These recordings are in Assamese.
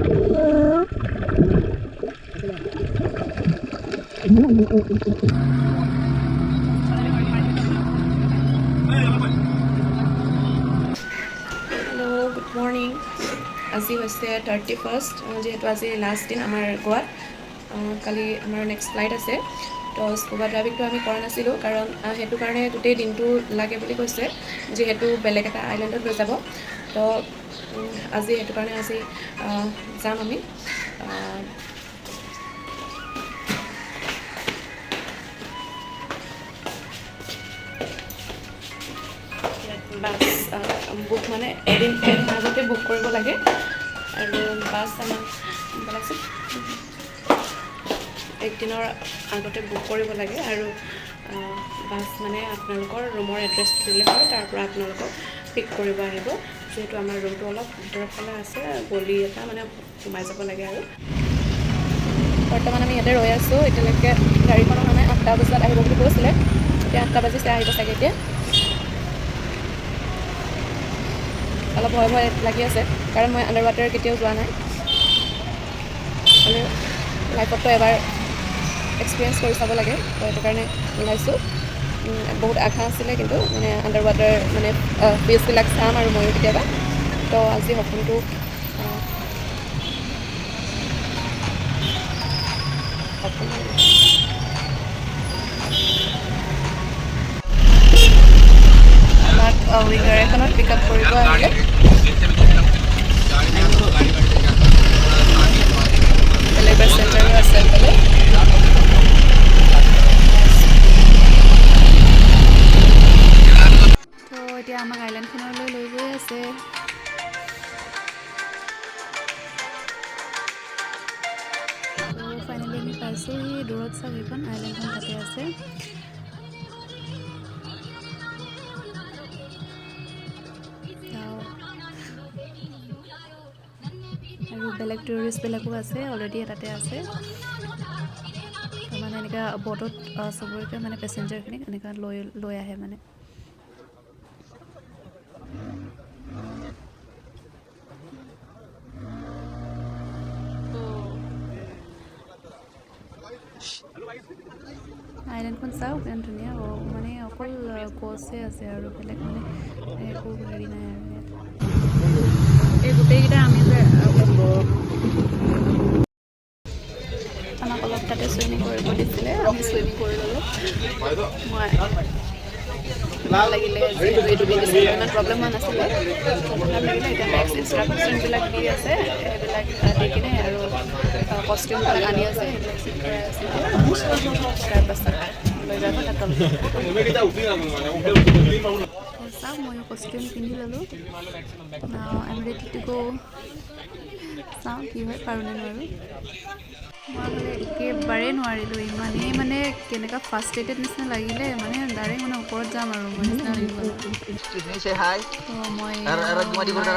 Good morning. আজি হৈছে 31st, যিহেতু আজি লাষ্ট দিন আমাৰ গোৱাত। কালি আমাৰ নেক্সট ফ্লাইট আছে। তো স্কুবা ড্ৰাইভিংটো আমি কৰা নাছিলোঁ, কাৰণ সেইটো কাৰণে গোটেই দিনটো লাগে বুলি কৈছে, যিহেতু বেলেগ এটা আইলেণ্ডত লৈ যাব। তো আজি সেইটো কাৰণে আজি যাম আমি। বাছ বুক মানে এদিন আগতে বুক কৰিব লাগে, আৰু বাছ আমাক বলাইছে একদিনৰ আগতে বুক কৰিব লাগে, আৰু বাছ মানে আপোনালোকৰ ৰুমৰ এড্ৰেছটো দিলে হয়, তাৰ পৰা আপোনালোকক পিক কৰিব আহিব। যিহেতু আমাৰ ৰুমটো অলপ ভিতৰৰ ফালে আছে, গলি এটা মানে সোমাই যাব লাগে। আৰু বৰ্তমান আমি ইয়াতে ৰৈ আছোঁ, এতিয়ালৈকে গাড়ীখন অহা নাই। 8টা বজাত আহিব বুলি কৈছিলে, এতিয়া 8টা বাজিছে, আহিব চাগে এতিয়া। অলপ ভয় ভয় লাগি আছে, কাৰণ মই আণ্ডাৰ ৱাটাৰ কেতিয়াও যোৱা নাই। মানে লাইফততো এবাৰ এক্সপিৰিয়েঞ্চ কৰি চাব লাগে, তো সেইটো কাৰণে ওলাইছোঁ। বহুত আশা আছিলে, কিন্তু মানে আণ্ডাৰ ৱাটাৰ মানে ফিজবিলাক চাম আৰু ময়ো কেতিয়াবা। তো আজি সপোনটো আমাক উইংগাৰ এখনত পিক আপ কৰিব আহিলে। বেলেগ বাছ চেণ্টাৰো আছে এইফালে। তো এতিয়া আমাক আইলেণ্ডখনলৈ লৈ গৈ আছে। তো ফাইনেলি আমি পাইছোঁহি। দূৰত চাওক, সেইখন আইলেণ্ডখন তাতে আছে। আৰু বেলেগ টুৰিষ্টবিলাকো আছে, অলৰেডি তাতে আছে। তো মানে এনেকুৱা বটত চবকে মানে পেচেঞ্জাৰখিনিক এনেকুৱা লৈ আহে মানে। আইলেণ্ডখন চাওক, ইমান ধুনীয়া। মানে অকল গছে আছে আৰু বেলেগ মানে একো হেৰি নাই আৰু ইয়াত। এই গোটেইকেইটা আমি যে আমাক অলপ তাতে চুইমিং কৰিব দিছিলে, আমি চুইমিং কৰি ল'লোঁ। মই ভাল লাগিলে, যিহেতু এইটো দি দিছিলে, ইমান প্ৰব্লেম হোৱা নাছিলে, ভাল লাগিলে। এতিয়া নেক্সট ইনষ্ট্ৰাকশ্যনবিলাক দি আছে, সেইবিলাক দি কিনে আৰু কষ্টিউমবিলাক আনি আছে, সেইবিলাক চেক কৰাই আছে। তাৰপাছত লৈ যাব তাত। চাওক, ময়ো কষ্টিউম পিন্ধি ল'লোঁ। Now I am ready to গ'। চাওঁ কি হয়, পাৰোঁ নে নোৱাৰোঁ। মই মানে একেবাৰেই নোৱাৰিলোঁ, ইমানেই মানে কেনেকুৱা ফাৰ্ষ্ট্ৰেটেড নিচিনা লাগিলে, মানে ডাইৰেক্ট মানে ওপৰত যাম আৰু মোৰ নিচিনা লাগি গ'ল। তো মই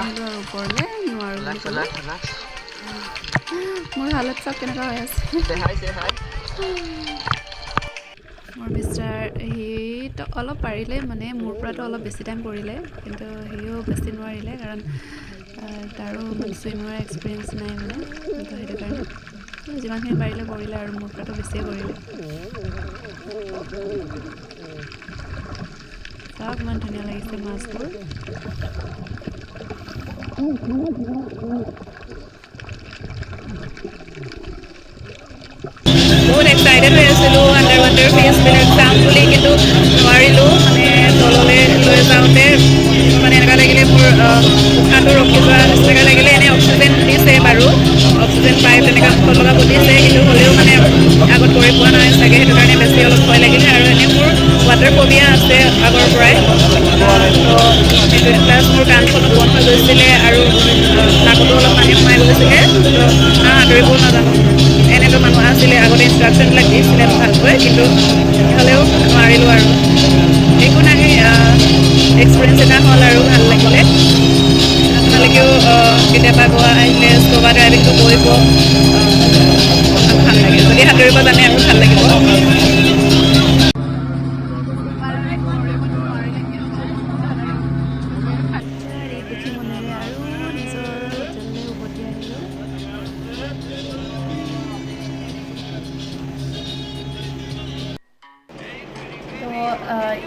আহিলোঁ আৰু ওপৰলৈ, নোৱাৰোঁ বুলি ক'লোঁ। মোৰ হালত চাওক কেনেকুৱা হৈ আছে। মোৰ মিষ্টাৰ সিটো অলপ পাৰিলে, মানে মোৰ পৰাতো অলপ বেছি টাইম কৰিলে, কিন্তু সিও বেছি নোৱাৰিলে, কাৰণ তাৰো মানে চুইমিঙৰ এক্সপিৰিয়েঞ্চ নাই মানে। তো সেইটো কাৰণে যিমানখিনি পাৰিলে কৰিলে, আৰু মোৰ পৰাতো বেছিয়ে কৰিলে। চাওক ইমান ধুনীয়া লাগিছে মাছবোৰ। বহুত এক্সাইটেড হৈ আছিলোঁ আণ্ডাৰ ৱাটাৰ ফেজবিলাক চাম বুলি, কিন্তু নোৱাৰিলোঁ। মানে তললৈ লৈ যাওঁতে মানে এনেকুৱা লাগিলে মোৰ উশাহটো ৰখি যোৱা নিচিনাকৈ লাগিলে। এনেই অক্সিজেন দিছে বাৰু, অক্সিজেন পাই তেনেকৈ মুখত লগাব দিছে, কিন্তু হ'লেও মানে আগত কৰি পোৱা নাই চাগে, সেইটো কাৰণে বেছি অলপ ভয় লাগিলে। আৰু এনেই মোৰ ৱাটাৰ ফবিয়া আছে আগৰ পৰাই, তো সেইটোৱে। প্লাছ মোৰ কাণখনো বন্ধ হৈ গৈছিলে, আৰু নাকতো অলপ পানী সোমাই গৈছিলে, সাঁতুৰিবও নাজানো। এনেতো মানুহ আছিলে আগতে, ইনষ্ট্ৰাকশ্যনবিলাক দিছিলে ভালকৈ, কিন্তু হ'লেও নোৱাৰিলোঁ। আৰু একো নাই, এক্সপিৰিয়েঞ্চ এটা হ'ল আৰু ভাল লাগিলে। আপোনালোকেও কেতিয়াবা গোৱা আহিলে স্কুবা ড্ৰাইভিংটো কৰিব, ভাল লাগে। যদি সাঁতুৰিব জানে আৰু ভাল লাগিব। উঠি মনেৰে আৰু নিজৰ হোটেললৈ উভতি আহিলোঁ।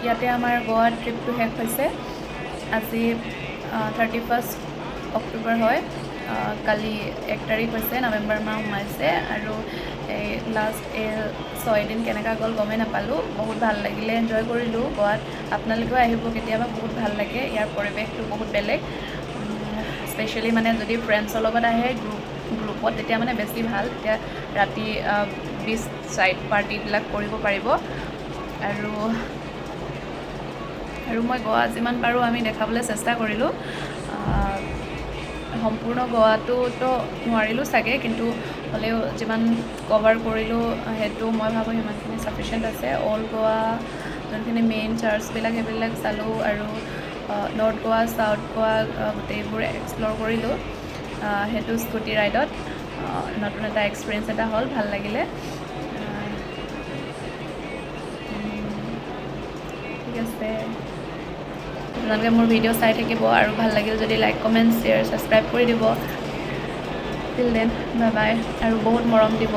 ইয়াতে আমাৰ গোৱা ট্ৰিপটো শেষ হৈছে আজি 31 অক্টোবৰ হয় কালি 1 তাৰিখ হৈছে নৱেম্বৰ মাহ সোমাইছে আৰু এই লাষ্ট 6 দিন কেনেকুৱা গ'ল গমেই নাপালোঁ বহুত ভাল লাগিলে এনজয় কৰিলোঁ গোৱাত আপোনালোকেও আহিব কেতিয়াবা বহুত ভাল লাগে ইয়াৰ পৰিৱেশটো বহুত বেলেগ স্পেচিয়েলি মানে যদি ফ্ৰেণ্ডছৰ লগত আহে গ্ৰুপত তেতিয়া মানে বেছি ভাল তেতিয়া ৰাতি বিচ চাইড পাৰ্টিবিলাক কৰিব পাৰিব আৰু মই গোৱা যিমান পাৰোঁ আমি দেখাবলৈ চেষ্টা কৰিলোঁ সম্পূৰ্ণ গোৱাটোতো নোৱাৰিলোঁ চাগে কিন্তু হ'লেও যিমান কভাৰ কৰিলোঁ সেইটো মই ভাবোঁ সিমানখিনি চাফিচিয়েণ্ট আছে অল গোৱা যোনখিনি মেইন চাৰ্চবিলাক সেইবিলাক চালোঁ আৰু নৰ্থ গোৱা চাউথ গোৱা গোটেইবোৰ এক্সপ্ল'ৰ কৰিলোঁ সেইটো স্কুটি ৰাইডত নতুন এটা এক্সপিৰিয়েঞ্চ এটা হ'ল ভাল লাগিলে ঠিক আছে আপোনালোকে মোৰ ভিডিঅ' চাই থাকিব আৰু ভাল লাগিল যদি লাইক কমেণ্ট শ্বেয়াৰ ছাবস্ক্ৰাইব কৰি দিব টিল দেন বাই বাই আৰু বহুত মৰম দিব